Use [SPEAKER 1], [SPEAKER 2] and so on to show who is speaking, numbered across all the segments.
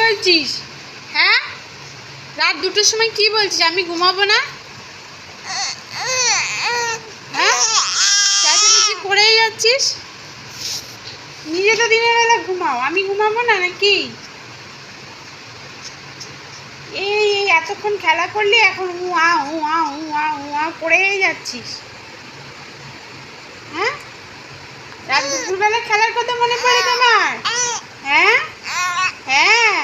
[SPEAKER 1] বলছিস? হ্যাঁ, রাত 2টোর সময় কি বলছিস? আমি ঘুমাবো না? হ্যাঁ, চেঁচামেচি করেই যাচ্ছিস। নিজে তো দিনের বেলা ঘুমাও, আমি ঘুমাবো না নাকি? এই এতক্ষণ খেলা করলি, এখন হুয়া হুয়া হুয়া হুয়া করেই যাচ্ছিস। হ্যাঁ, রাত দুপুরবেলা খেলার কথা মনে পড়ে তোমার? হ্যাঁ হ্যাঁ,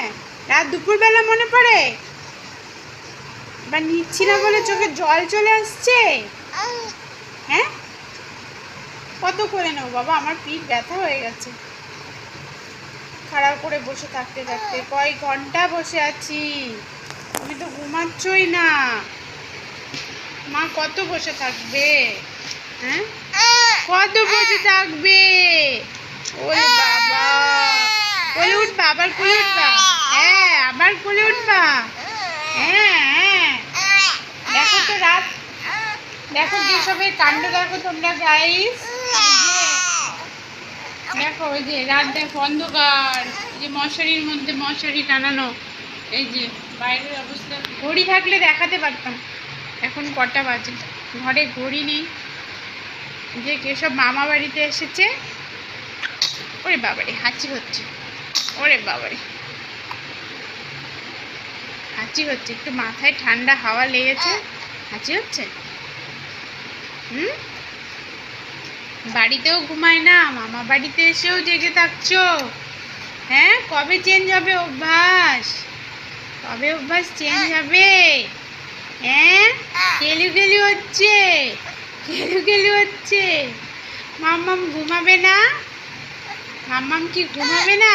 [SPEAKER 1] রাত দুপুরবেলা মনে পড়ে? বা নিচ্ছি না বলে চোখে জল চলে আসছে? হ্যাঁ, কত করে নেবো বাবা? আমার পিঠ ব্যথা হয়ে গেছে খাড়া করে বসে থাকতে থাকতে। কয় ঘন্টা বসে আছি, তুমি তো ঘুমাচ্ছই না। মা কত বসে থাকবে? হ্যাঁ, কত বসে থাকবে? ওরে বাবা, কোলে উঠবা, আবার কোলে উঠবা? হ্যাঁ, আবার কোলে উঠবা? হ্যাঁ হ্যাঁ, দেখো তো রাত, দেখো যেসবের কাণ্ড দেখো তোমরা গাইস। দেখো ওই যে রাত, দেখো অন্ধকার, এই যে মশারির মধ্যে মশারি টানানো, এই যে বাইরের অবস্থা। ঘড়ি থাকলে দেখাতে পারতাম এখন কটা বাজে। ঘরে ঘড়ি নেই। যে কেসব মামা বাড়িতে এসেছে। ওরে বাবারে হাঁচি হচ্ছে, ওরে বাবারে হাঁচি হচ্ছে, একটু মাথায় ঠান্ডা হাওয়া লেগেছে, হাঁচি হচ্ছে। বাড়িতেও ঘুমায় না, মামা বাড়িতে এসেও জেগে থাকছো। হ্যাঁ, কবে চেঞ্জ হবে অভ্যাস? কবে অভ্যাস চেঞ্জ হবে? হ্যাঁ, কেলু কেলু হচ্ছে, কেলু কেলু হচ্ছে। মাম্মাম ঘুমাবে না? মাম্মাম কি ঘুমাবে না?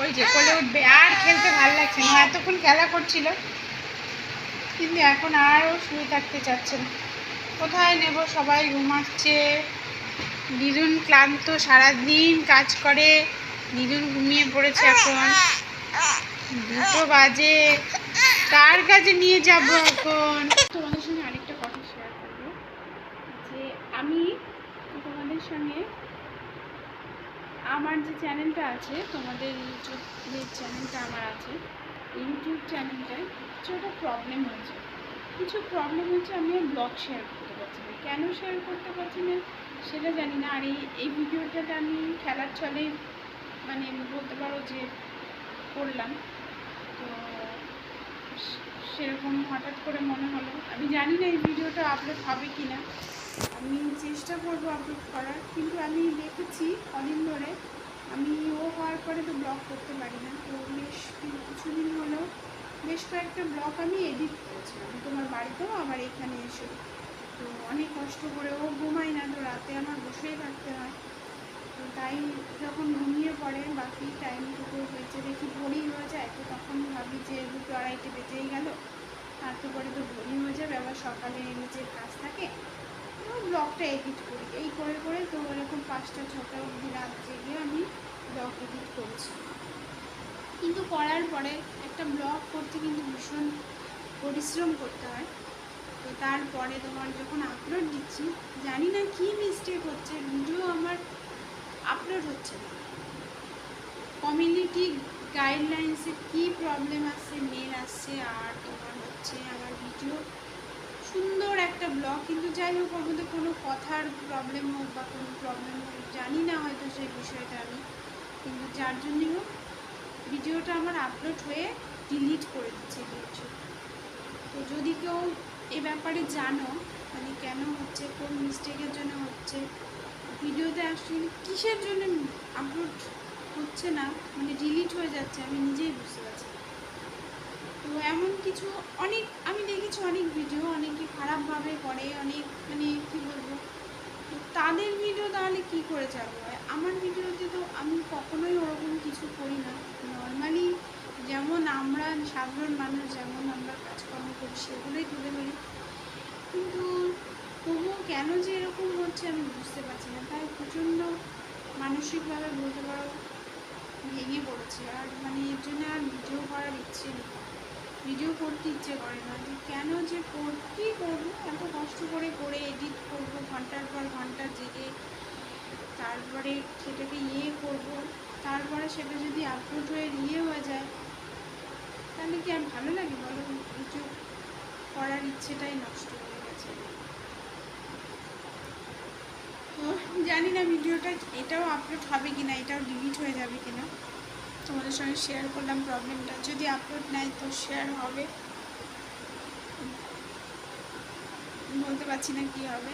[SPEAKER 1] ওই যে কোলে উঠবে। আর খেলতে ভালো লাগছে না, এতক্ষণ খেলা করছিল কিন্তু এখন আর ও শুয়ে থাকতে চাচ্ছে না। কোথায় নেব, সবাই ঘুমাচ্ছে। দিদুন ক্লান্ত, সারাদিন কাজ করে, দিদুন ঘুমিয়ে পড়েছে। এখন 2টো বাজে, কার কাছে নিয়ে যাব এখন? তোমাদের সঙ্গে আরেকটা কথা শেয়ার করবো, যে আমি তোমাদের সঙ্গে আমার যে চ্যানেলটা আছে, তোমাদের ইউটিউব যে চ্যানেলটা আমার আছে, ইউটিউব চ্যানেলটায় কিছুটা প্রবলেম হয়েছে। আমি ব্লগ শেয়ার করতে পারছি না। কেন শেয়ার করতে পারছি না সেটা জানি না। আর এই ভিডিওটাতে আমি খেলার ছলে মানে বলতে পারো যে করলাম, তো সেরকম হঠাৎ করে মনে হলো। আমি জানি না এই ভিডিওটা আপলোড হবে কি না, আমি চেষ্টা করবো আপলোড করার। কিন্তু আমি দেখেছি কদিন ধরে আমি হওয়ার পরে তো ব্লগ করতে পারি না। তো বেশ কিছুদিন হলো বেশ কয়েকটা ব্লগ আমি এডিট করেছিলাম তোমার বাড়িতেও, আবার এখানে এসে। তো অনেক কষ্ট করে, ও ঘুমাই না, তো রাতে আমার বসেই থাকতে হয়। তো তাই যখন ঘুমিয়ে পড়ে বাকি টাইমটুকু হয়েছে দেখি ভোরই হয়ে যায়, তো তখন ভাবি যে 2টো 2:30 বেজেই গেল, তারপরে তো ভোরই হয়ে যাবে, আবার সকালে নিজের কাজ থাকে। তো ব্লগটা এডিট করি, এই করে করে তো এরকম 5টা 6টা অবধি রাত জেগে আমি ব্লগ এডিট করছি। কিন্তু করার পরে একটা ব্লগ করতে কিন্তু ভীষণ পরিশ্রম করতে হয়। তো তারপরে তোমার যখন আপলোড দিচ্ছি, জানি না কি মিস্টেক হচ্ছে, ভিডিও আমার আপলোড হচ্ছে না। কমিউনিটি গাইডলাইন্সে কি প্রবলেম আসছে, মেল আসছে, আর তোমার হচ্ছে আমার ভিডিও সুন্দর একটা ব্লগ, কিন্তু যাই হোক ওর মধ্যে কোনো কথার প্রবলেম হোক বা কোনো প্রবলেম হোক জানি না, হয়তো সেই বিষয়টা আমি, কিন্তু যার জন্যই হোক ভিডিওটা আমার আপলোড হয়ে ডিলিট করে দিচ্ছে ইউটিউব। তো যদি কেউ এ ব্যাপারে জানো, মানে কেন হচ্ছে, কোন মিস্টেকের জন্য হচ্ছে, ভিডিওতে অ্যাকচুয়ালি কিসের জন্য আপলোড হচ্ছে না, মানে ডিলিট হয়ে যাচ্ছে, আমি নিজেই বুঝতে পারছি। তো এমন কিছু অনেক আমি দেখেছি, অনেক ভিডিও অনেকে খারাপভাবে করে, অনেক মানে কী বলবো, তো তাদের ভিডিও তাহলে কী করে চালু হয়? আমার ভিডিওতে তো আমি কখনোই ওরকম কিছু করি না। নর্মালি যেমন আমরা সাধারণ মানুষ যেমন আমরা কাজকর্ম করি সেগুলোই তুলে ধরি, কিন্তু তবুও কেন যে এরকম হচ্ছে আমি বুঝতে পারছি না। তাই প্রচণ্ড মানসিকভাবে বলতে পারো ভেঙে পড়েছি, আর মানে এর জন্য আর ভিডিও করার ইচ্ছে নেই, ভিডিও করতে ইচ্ছে করে না। যে কেন যে কী করবো, এত কষ্ট করে করে এডিট করবো ঘন্টার পর ঘন্টা জেগে, তারপরে সেটাকে করবো, তারপরে সেটা যদি আপলোড হয়ে হয়ে যায় কি আর ভালো লাগে বলো? ইউটিউব করার ইচ্ছেটাই নষ্ট হয়ে গেছে। তো জানি না ভিডিওটা এটাও আপলোড হবে কি না, এটাও ডিলিট হয়ে যাবে কি না। তোমাদের সঙ্গে শেয়ার করলাম প্রবলেমটা, যদি আপলোড নেয় তো শেয়ার হবে, বলতে পারছি না কি হবে।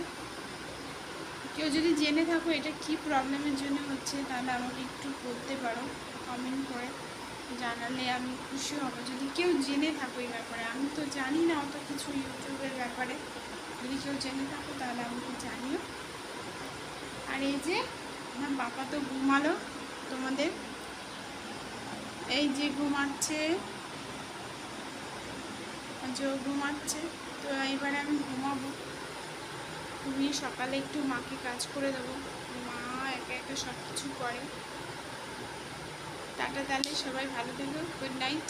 [SPEAKER 1] কেউ যদি জেনে থাকো এটা কি প্রবলেমের জন্য হচ্ছে তাহলে আমাকে একটু বলতে পারো কমেন্ট করে, জানালে আমি খুশি হব। যদি কেউ জেনে থাকো এই ব্যাপারে, আমি তো জানি না অত কিছু ইউটিউবের ব্যাপারে, যদি কেউ জেনে থাকো তাহলে আমাকে জানিও। আর এই যে আমার বাবা তো ঘুমালো, তোমাদের এই যে ঘুমাচ্ছে, ঘুমাচ্ছে। তো এবারে আমি ঘুমাবো, ঘুমিয়ে সকালে একটু মাকে কাজ করে দেবো। মা একা একা সব কিছু করে। টাটা, তাহলে সবাই ভালো থেকো, গুড নাইট।